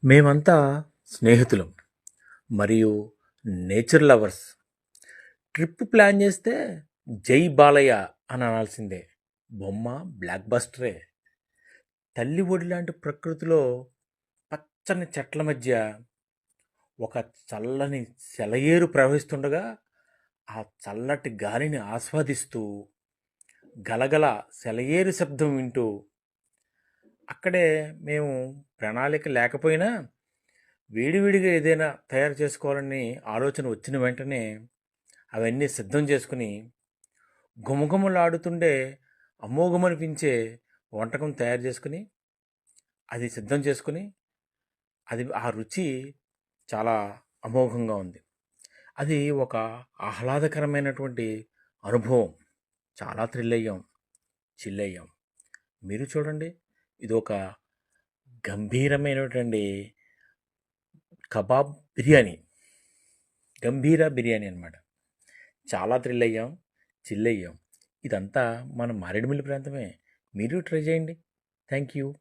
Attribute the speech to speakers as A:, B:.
A: మేమంతా స్నేహితులం మరియు nature lovers. Trip plan చేస్తే జై బాలయ్య అని అనాల్సిందే. బొమ్మ బ్లాక్ బస్టరే. తల్లి ఒడి లాంటి ప్రకృతిలో పచ్చని చెట్ల మధ్య ఒక చల్లని సెలయేరు ప్రవహిస్తుండగా ఆ చల్లటి గాలిని ఆస్వాదిస్తూ గలగల సెలయేరు శబ్దం వింటూ అక్కడే మేము ప్రణాళిక లేకపోయినా వేడివేడిగా ఏదైనా తయారు చేసుకోవాలని ఆలోచన వచ్చిన వెంటనే అవన్నీ సిద్ధం చేసుకుని గుమగుమలాడుతుండే అమోఘమనిపించే వంటకం తయారు చేసుకుని అది సిద్ధం చేసుకుని ఆ రుచి చాలా అమోఘంగా ఉంది. అది ఒక ఆహ్లాదకరమైనటువంటి అనుభవం. చాలా థ్రిల్ అయ్యాం, చిల్ అయ్యాం. మీరు చూడండి, ఇది ఒక గంభీరమైనటువంటి కబాబ్ బిర్యానీ, గంభీర బిర్యానీ అనమాట. చాలా థ్రిల్ అయ్యాం, చిల్ అయ్యాం. ఇదంతా మన మారేడుమిల్లి ప్రాంతమే. మీరు ట్రై చేయండి. Thank you.